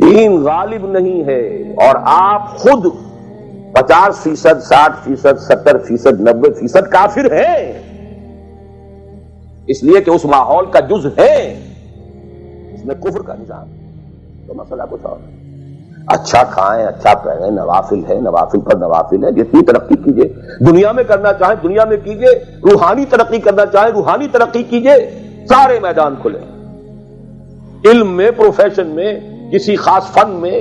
دین غالب نہیں ہے اور آپ خود 50%، 60%، 70%، 90% کافر ہیں، اس لیے کہ اس ماحول کا جز ہے، اس میں کفر کا نظام ہے۔ تو مسئلہ کچھ اور ہے۔ اچھا کھائیں، اچھا پہنیں، نوافل ہے، نوافل پر نوافل ہے، جتنی ترقی کیجئے، دنیا میں کرنا چاہیں دنیا میں کیجئے، روحانی ترقی کرنا چاہیں روحانی ترقی کیجئے، سارے میدان کھلے، علم میں، پروفیشن میں، کسی خاص فن میں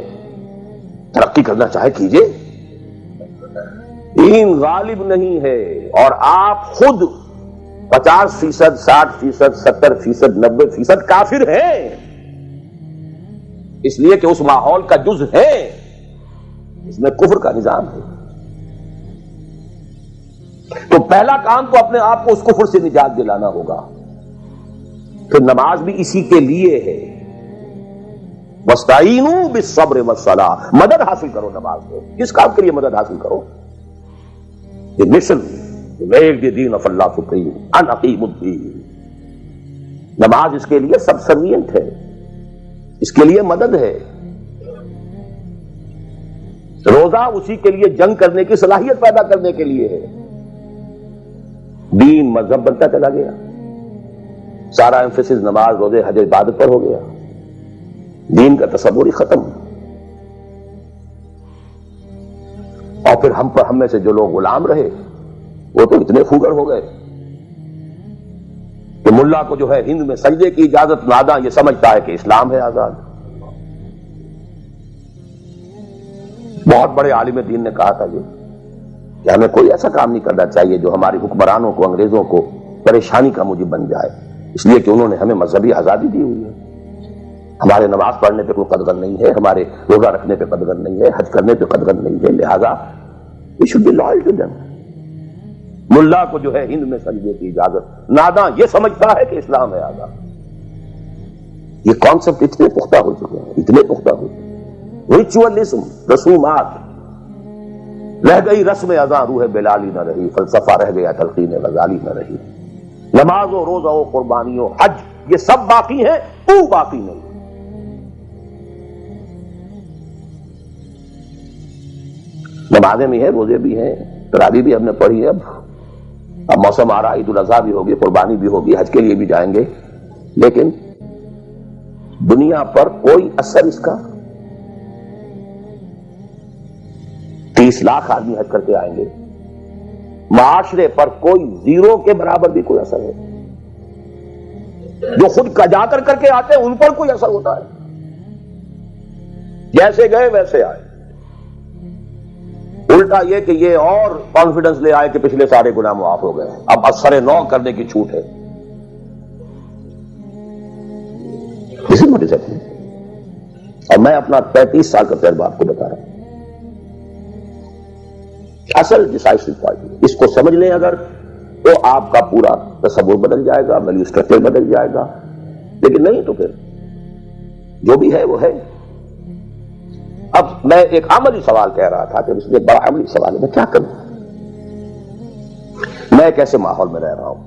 ترقی کرنا چاہے کیجئے۔ دین غالب نہیں ہے اور آپ خود 50%، 60%، 70%، 90% کافر ہیں، اس لیے کہ اس ماحول کا جز ہے، اس میں کفر کا نظام ہے۔ تو پہلا کام تو اپنے آپ کو اس کفر سے نجات دلانا ہوگا، پھر نماز بھی اسی کے لیے ہے۔ وَاسْتَعِینُوا بِالصَّبْرِ وَالصَّلَاةِ، مدد حاصل کرو نماز سے۔ کس کام کے لیے مدد حاصل کرو؟ The mission to make the deen of Allah supreme and aqim الدین۔ نماز اس کے لیے سبسروینٹ ہے، اس کے لیے مدد ہے۔ روزہ اسی کے لیے جنگ کرنے کی صلاحیت پیدا کرنے کے لیے ہے۔ دین مذہب بنتا چلا گیا، سارا ایمفیسس نماز، روزے، حج، عبادت پر ہو گیا، دین کا تصور ہی ختم۔ اور پھر ہم میں سے جو لوگ غلام رہے وہ تو اتنے خوگر ہو گئے کہ ملا کو جو ہے ہند میں سجدے کی اجازت ناداں یہ سمجھتا ہے کہ اسلام ہے آزاد۔ بہت بڑے عالم دین نے کہا تھا یہ کہ ہمیں کوئی ایسا کام نہیں کرنا چاہیے جو ہماری حکمرانوں کو، انگریزوں کو پریشانی کا موجب بن جائے، اس لیے کہ انہوں نے ہمیں مذہبی آزادی دی ہوئی ہے۔ ہمارے نماز پڑھنے پہ کوئی قدغن نہیں ہے، ہمارے روزہ رکھنے پہ قدغن نہیں ہے، حج کرنے پہ قدغن نہیں ہے، لہذا we should be loyal to them۔ ملا کو جو ہے ہند میں سجدے کی اجازت ناداں یہ سمجھتا ہے کہ اسلام ہے آزاد۔ یہ کانسیپٹ اتنے پختہ ہو چکے ہیں، اتنے پختہ ہو چکے۔ ریچولزم، رسومات، رہ گئی رسم اذاں روح بلالی نہ رہی، فلسفہ رہ گیا تلقین غزالی نہ رہی، نماز و روزہ و قربانی و حج یہ سب باقی ہیں، تو باقی نہیں۔ نمازیں بھی ہیں، روزے بھی ہیں، تراویح بھی ہم نے پڑھی ہے، اب موسم آ رہا، عید الاضحیٰ بھی ہوگی، قربانی بھی ہوگی، حج کے لیے بھی جائیں گے، لیکن دنیا پر کوئی اثر اس کا؟ 30 لاکھ آدمی حج کر کے آئیں گے، معاشرے پر کوئی زیرو کے برابر بھی کوئی اثر ہے؟ جو خود جا کر کے آتے ہیں ان پر کوئی اثر ہوتا ہے؟ جیسے گئے ویسے آئے۔ الٹا یہ کہ یہ اور کانفیڈنس لے آئے کہ پچھلے سارے گناہ معاف ہو گئے، اب اثر نو کرنے کی چھوٹ ہے۔ اسی موٹی سے اور میں اپنا 35 سال کا تجربہ آپ کو بتا رہا ہوں۔ اصل ڈیسائیسو پوائنٹ اس کو سمجھ لیں اگر، تو آپ کا پورا تصور بدل جائے گا، ویلیو اسٹرکچر بدل جائے گا، لیکن نہیں تو پھر جو بھی ہے وہ ہے۔ اب میں ایک عملی سوال کہہ رہا تھا کہ اس میں بڑا عملی سوال ہے، میں کیا کروں؟ میں ایک ایسے ماحول میں رہ رہا ہوں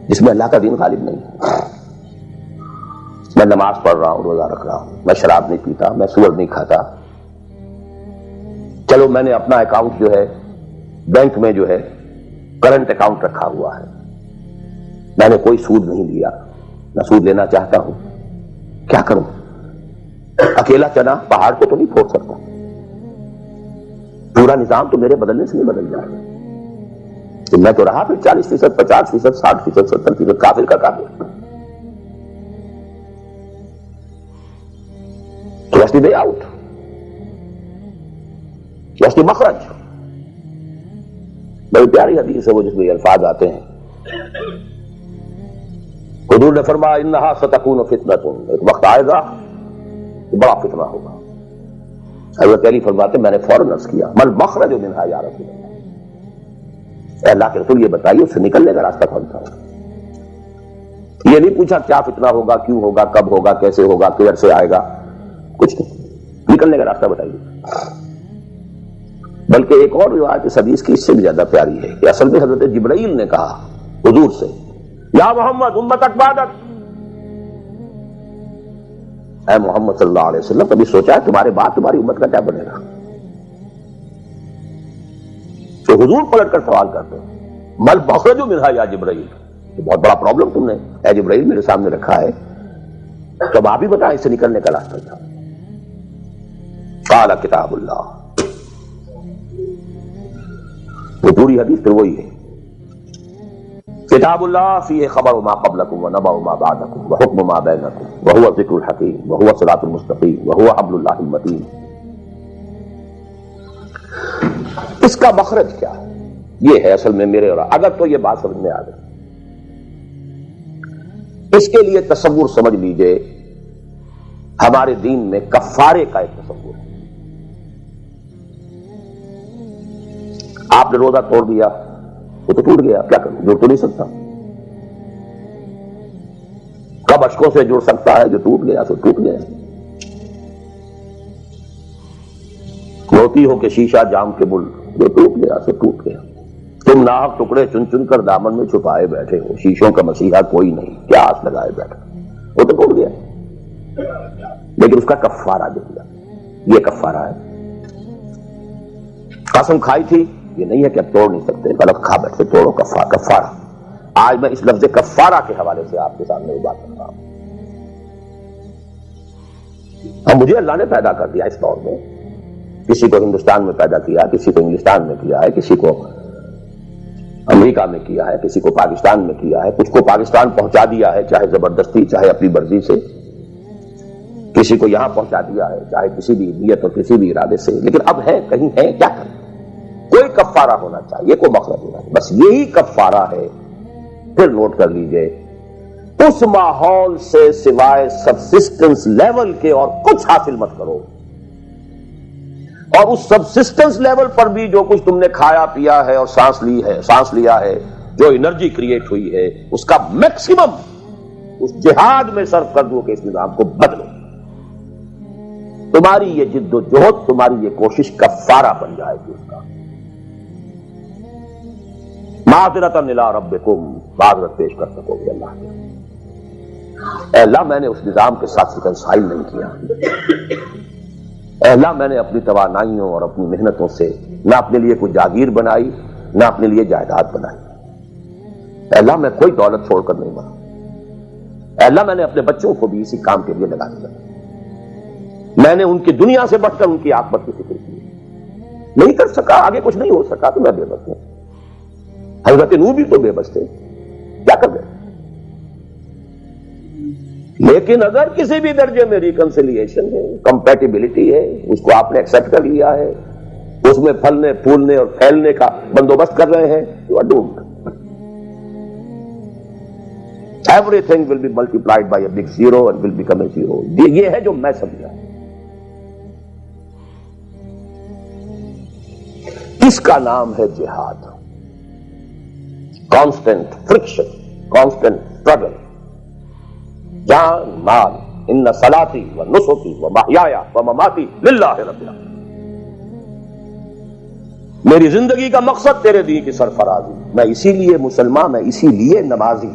جس میں اللہ کا دین غالب نہیں ہے۔ میں نماز پڑھ رہا ہوں، روزہ رکھ رہا ہوں، میں شراب نہیں پیتا، میں سور نہیں کھاتا، چلو میں نے اپنا اکاؤنٹ جو ہے بینک میں جو ہے کرنٹ اکاؤنٹ رکھا ہوا ہے، میں نے کوئی سود نہیں لیا، نہ سود لینا چاہتا ہوں، کیا کروں؟ اکیلا چنا پہاڑ کو تو نہیں پھوڑ سکتا، پورا نظام تو میرے بدلنے سے نہیں بدل جائے، تو میں تو رہا پھر 40%، 50%، 60%، 70% کافر کا کافر۔ تو what's the way out? What's the مخرج؟ بڑی پیاری حدیث ہے وہ جس میں یہ الفاظ آتے ہیں، حضور نے فرمایا انہا ستکون فتنۃ، ایک وقت آئے گا بڑا فتنہ ہوگا۔ حضرت علی فرماتے میں نے فوراً عرض کیا مل مخرج منہا یا رسول اللہ، اے اللہ کے رسول یہ بتائیے اس سے نکلنے کا راستہ کون سا ہوگا؟ یہ نہیں پوچھا کیا فتنہ ہوگا، کیوں ہوگا، کب ہوگا، کیسے ہوگا، کدھر سے آئے گا، کچھ نہیں، نکلنے کا راستہ بتائیے۔ بلکہ ایک اور روایت اس حدیث کی اس سے بھی زیادہ پیاری ہے کہ اصل میں حضرت جبرائیل نے کہا حضور سے یا محمد امتک بعدک، اے محمد صلی اللہ علیہ وسلم کبھی سوچا ہے تمہارے بعد تمہاری امت کا کیا بنے گا؟ تو حضور پلٹ کر سوال کرتے ہیں مل مخرج منہا یا جبرائیل، یہ بہت بڑا پرابلم تم نے اے جبرائیل میرے سامنے رکھا ہے، تو آپ ہی بتائیں اس سے نکلنے کا راستہ کیا؟ قال کتاب اللہ، وہ پوری حدیث پھر وہی ہے، کتاب اللہ فیہ خبر ما قبلکم ونبأ ما بعدکم وحکم ما بینکم وہو الذکر الحکیم وہو الصراط المستقیم وہو حبل اللہ المتین۔ اس کا مخرج کیا ہے؟ یہ ہے اصل میں میرے اور اگر تو یہ بات سمجھ میں آ گئی، اس کے لیے تصور سمجھ لیجئے ہمارے دین میں کفارے کا ایک تصور ہے۔ آپ نے روزہ توڑ دیا وہ تو ٹوٹ گیا، کیا کروں؟ جڑ تو نہیں سکتا، کب اشکوں سے جڑ سکتا ہے؟ جو ٹوٹ گیا سو ٹوٹ گیا۔ روتی ہو کہ شیشہ جام کے بل، جو ٹوٹ گیا سو ٹوٹ گیا۔ تم ناحق ٹکڑے چن چن کر دامن میں چھپائے بیٹھے ہو، شیشوں کا مسیحا کوئی نہیں، کیا آس لگائے بیٹھے، وہ تو ٹوٹ گیا، لیکن اس کا کفارہ جو دیا، یہ کفارہ ہے۔ قسم کھائی تھی، یہ نہیں ہے کہ اب توڑ نہیں سکتے، غلط کھا بیٹھے توڑو، کفارہ۔ آج میں اس لفظ کفارہ کے حوالے سے آپ کے سامنے وہ بات کر رہا ہوں۔ اب مجھے اللہ نے پیدا کر دیا اس دور میں، کسی کو ہندوستان میں پیدا کیا، کسی کو انگلستان میں کیا ہے، کسی کو امریکہ میں کیا ہے، کسی کو پاکستان میں کیا ہے، کچھ کو پاکستان پہنچا دیا ہے چاہے زبردستی چاہے اپنی مرضی سے، کسی کو یہاں پہنچا دیا ہے چاہے کسی بھی نیت اور کسی بھی ارادے سے، لیکن اب ہے کہیں ہے، کیا کریں؟ کوئی کفارہ ہونا چاہیے، کوئی مخرج ہونا چاہیے، بس یہی کفارہ ہے۔ پھر نوٹ کر لیجئے اس ماحول سے سوائے سبسسٹنس لیول کے اور کچھ حاصل مت کرو، اور اس سبسسٹنس لیول پر بھی جو کچھ تم نے کھایا پیا ہے اور سانس لیا ہے، جو انرجی کریٹ ہوئی ہے، اس کا میکسیمم اس جہاد میں صرف کر دو کہ اس نظام کو بدلو۔ تمہاری یہ جد و جہد، تمہاری یہ کوشش کفارہ بن جائے گی اس کا۔ معذرۃ الی ربکم، معذرت پیش کر سکو گے اللہ کے۔ اے اللہ میں نے اس نظام کے ساتھ ریکنسائل نہیں کیا، اے اللہ میں نے اپنی توانائیوں اور اپنی محنتوں سے نہ اپنے لیے کوئی جاگیر بنائی نہ اپنے لیے جائیداد بنائی، اے اللہ میں کوئی دولت چھوڑ کر نہیں مرا، اے اللہ میں نے اپنے بچوں کو بھی اسی کام کے لیے لگا دیا، میں نے ان کی دنیا سے بڑھ کر ان کی عاقبت کی فکر کی، نہیں کر سکا، آگے کچھ نہیں ہو سکا تو میں بے بس ہوں۔ حضرت نوح بھی تو بے بس تھے، کیا کر گئے؟ لیکن اگر کسی بھی درجے میں ریکنسیلیشن ہے، کمپیٹیبلٹی ہے، اس کو آپ نے ایکسپٹ کر لیا ہے، اس میں پھلنے پھولنے اور پھیلنے کا بندوبست کر رہے ہیں، you are doomed. Everything will be multiplied by a big zero and will become a zero. یہ ہے جو میں سمجھا۔ اس کا نام ہے جہاد، کانسٹنٹ فرکشن، کانسٹنٹ اسٹرگل، جان مال، ان صلاتی و نسکی و محیای و مماتی للہ رب العالمین۔ میری زندگی کا مقصد تیرے دین کی سرفرازی، میں اسی لیے مسلمان، میں اسی لیے نمازی۔